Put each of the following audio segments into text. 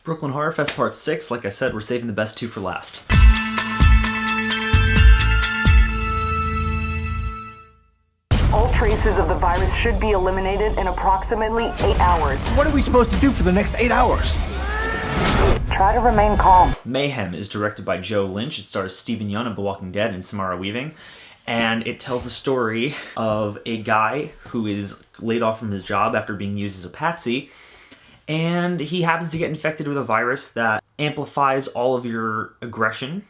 Brooklyn Horror Fest Part 6, like I said, we're saving the best two for last. All traces of the virus should be eliminated in approximately 8 hours. What are we supposed to do for the next 8 hours? Try to remain calm. Mayhem is directed by Joe Lynch. It stars Stephen Yeun of The Walking Dead and Samara Weaving. And it tells the story of a guy who is laid off from his job after being used as a patsy. And he happens to get infected with a virus that amplifies all of your aggression.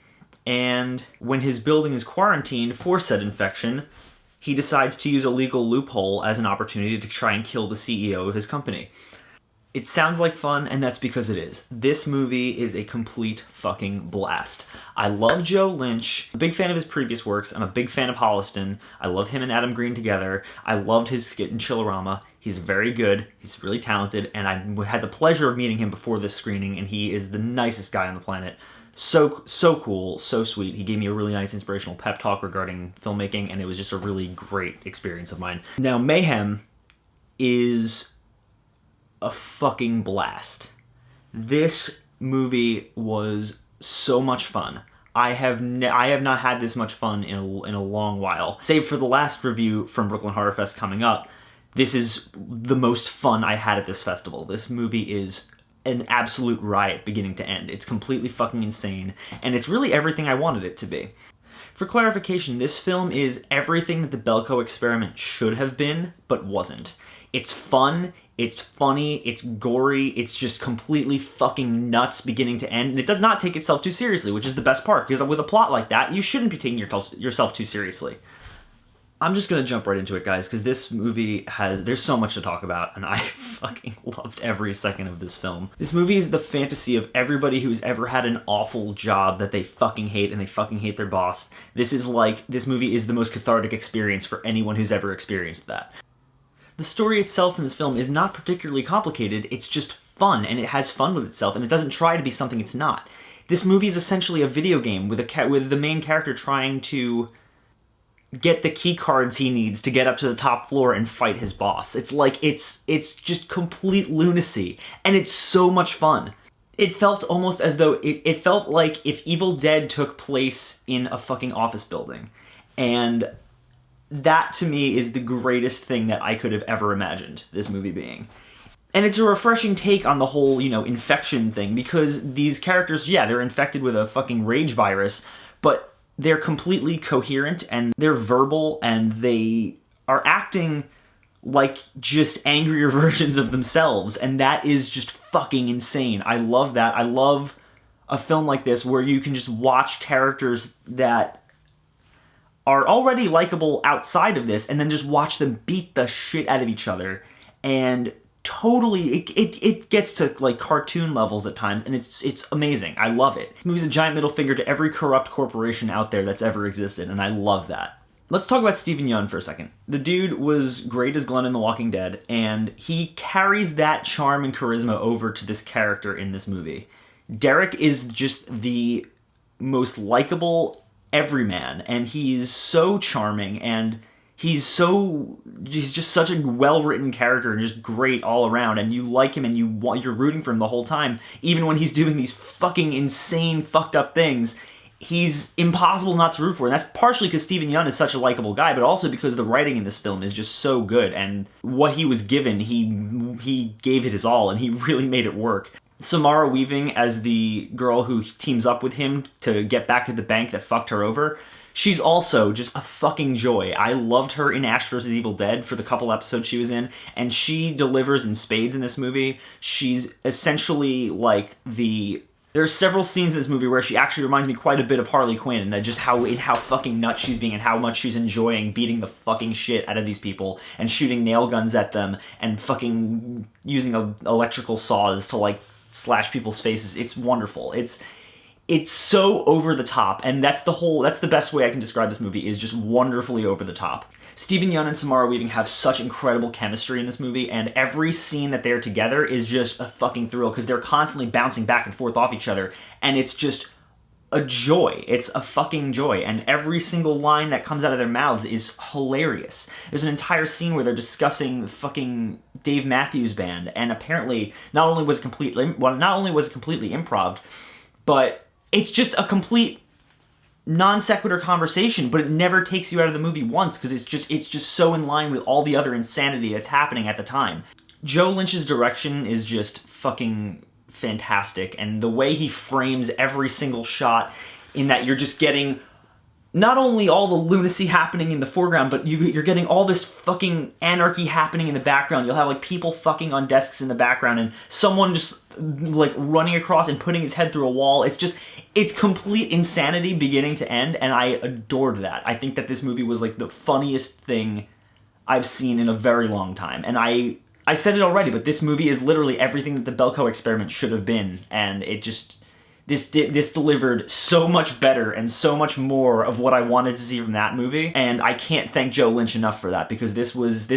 And when his building is quarantined for said infection, he decides to use a legal loophole as an opportunity to try and kill the CEO of his company. It sounds like fun, and that's because it is. This movie is a complete fucking blast. I love Joe Lynch. I'm a big fan of his previous works. I'm a big fan of Holliston. I love him and Adam Green together. I loved his skit in Chillerama. He's very good. He's really talented, and I had the pleasure of meeting him before this screening, and he is the nicest guy on the planet. So cool, so sweet. He gave me a really nice inspirational pep talk regarding filmmaking, and it was just a really great experience of mine. Now, Mayhem is a fucking blast. This movie was so much fun. I have not had this much fun in a long while. Save for the last review from Brooklyn Horror Fest coming up, this is the most fun I had at this festival. This movie is an absolute riot beginning to end. It's completely fucking insane, and it's really everything I wanted it to be. For clarification, this film is everything that the Belko experiment should have been, but wasn't. It's fun, it's funny, it's gory, it's just completely fucking nuts beginning to end, and it does not take itself too seriously, which is the best part, because with a plot like that, you shouldn't be taking yourself too seriously. I'm just gonna jump right into it, guys, because this movie there's so much to talk about, and I fucking loved every second of this film. This movie is the fantasy of everybody who's ever had an awful job that they fucking hate, and they fucking hate their boss. This movie is the most cathartic experience for anyone who's ever experienced that. The story itself in this film is not particularly complicated, it's just fun, and it has fun with itself, and it doesn't try to be something it's not. This movie is essentially a video game with the main character trying to get the key cards he needs to get up to the top floor and fight his boss. It's like, it's just complete lunacy, and it's so much fun. It felt almost as though, it felt like if Evil Dead took place in a fucking office building, and that, to me, is the greatest thing that I could have ever imagined this movie being. And it's a refreshing take on the whole, infection thing, because these characters, yeah, they're infected with a fucking rage virus, but they're completely coherent, and they're verbal, and they are acting like just angrier versions of themselves, and that is just fucking insane. I love that. I love a film like this where you can just watch characters that are already likable outside of this, and then just watch them beat the shit out of each other, and totally, it gets to like cartoon levels at times, and it's amazing. I love it. This movie's a giant middle finger to every corrupt corporation out there that's ever existed, and I love that. Let's talk about Stephen Yeun for a second. The dude was great as Glenn in The Walking Dead, and he carries that charm and charisma over to this character in this movie. Derek is just the most likable everyman, and he's so charming, and he's just such a well-written character and just great all around, and you like him and you're rooting for him the whole time. Even when he's doing these fucking insane, fucked up things, he's impossible not to root for. And that's partially because Stephen Yeun is such a likable guy, but also because the writing in this film is just so good, and what he was given, he gave it his all, and he really made it work. Samara Weaving as the girl who teams up with him to get back at the bank that fucked her over, she's also just a fucking joy. I loved her in Ash vs. Evil Dead for the couple episodes she was in, and she delivers in spades in this movie. She's essentially like there's several scenes in this movie where she actually reminds me quite a bit of Harley Quinn, and that just how fucking nuts she's being and how much she's enjoying beating the fucking shit out of these people and shooting nail guns at them and fucking using electrical saws to like slash people's faces. It's wonderful. It's so over the top, and that's the best way I can describe this movie, is just wonderfully over the top. Stephen Yeun and Samara Weaving have such incredible chemistry in this movie, and every scene that they're together is just a fucking thrill, because they're constantly bouncing back and forth off each other, and it's just a joy. It's a fucking joy, and every single line that comes out of their mouths is hilarious. There's an entire scene where they're discussing fucking Dave Matthews Band, and apparently not only was it completely improv, but it's just a complete non sequitur conversation, but it never takes you out of the movie once because it's just so in line with all the other insanity that's happening at the time. Joe Lynch's direction is just fucking fantastic, and the way he frames every single shot, in that you're just getting not only all the lunacy happening in the foreground, but you're getting all this fucking anarchy happening in the background. You'll have like people fucking on desks in the background and someone just like running across and putting his head through a wall. It's complete insanity beginning to end, and I adored that. I think that this movie was like the funniest thing I've seen in a very long time, and I said it already, but this movie is literally everything that the Belko Experiment should have been, and this delivered so much better and so much more of what I wanted to see from that movie, and I can't thank Joe Lynch enough for that, because this was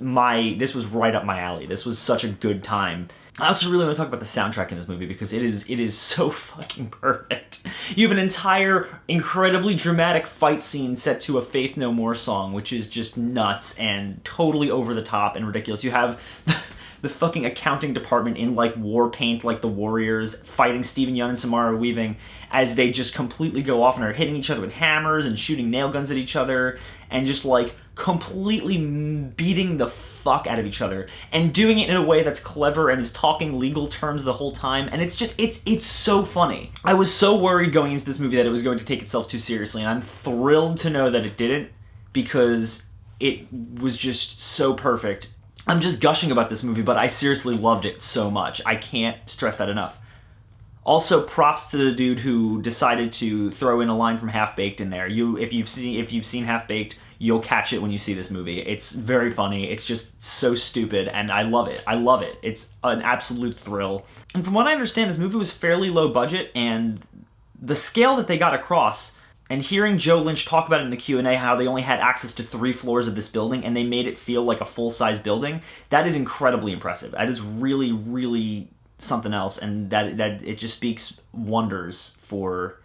right up my alley. This was such a good time. I also really want to talk about the soundtrack in this movie, because it is so fucking perfect. You have an entire incredibly dramatic fight scene set to a Faith No More song, which is just nuts and totally over the top and ridiculous. You have the fucking accounting department in like war paint, like the Warriors, fighting Stephen Yeun and Samara Weaving as they just completely go off and are hitting each other with hammers and shooting nail guns at each other and just like completely beating the fuck out of each other and doing it in a way that's clever and is talking legal terms the whole time, and it's so funny. I was so worried going into this movie that it was going to take itself too seriously, and I'm thrilled to know that it didn't, because it was just so perfect. I'm just gushing about this movie, but I seriously loved it so much. I can't stress that enough. Also, props to the dude who decided to throw in a line from Half Baked in there. If you've seen Half Baked, you'll catch it when you see this movie. It's very funny. It's just so stupid, and I love it. I love it. It's an absolute thrill. And from what I understand, this movie was fairly low budget, and the scale that they got across, and hearing Joe Lynch talk about it in the Q&A, how they only had access to 3 floors of this building, and they made it feel like a full-size building, that is incredibly impressive. That is really, really something else, and that it just speaks wonders for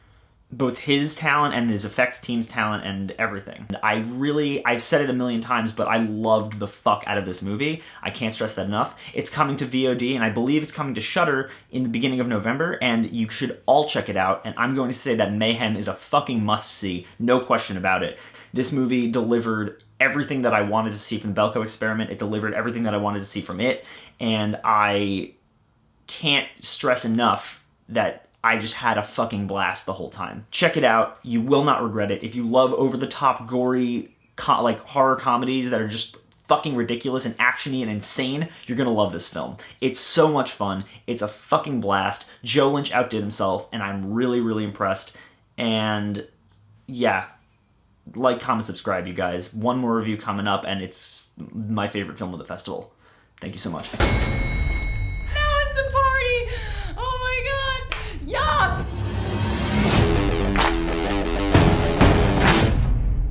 both his talent and his effects team's talent and everything. I've said it a million times, but I loved the fuck out of this movie. I can't stress that enough. It's coming to VOD, and I believe it's coming to Shudder in the beginning of November, and you should all check it out, and I'm going to say that Mayhem is a fucking must-see, no question about it. This movie delivered everything that I wanted to see from the Belko Experiment. It delivered everything that I wanted to see from it, and I can't stress enough that I just had a fucking blast the whole time. Check it out. You will not regret it. If you love over-the-top, gory, like horror comedies that are just fucking ridiculous and actiony and insane, you're gonna love this film. It's so much fun. It's a fucking blast. Joe Lynch outdid himself, and I'm really, really impressed. And yeah, like, comment, subscribe, you guys. One more review coming up, and it's my favorite film of the festival. Thank you so much.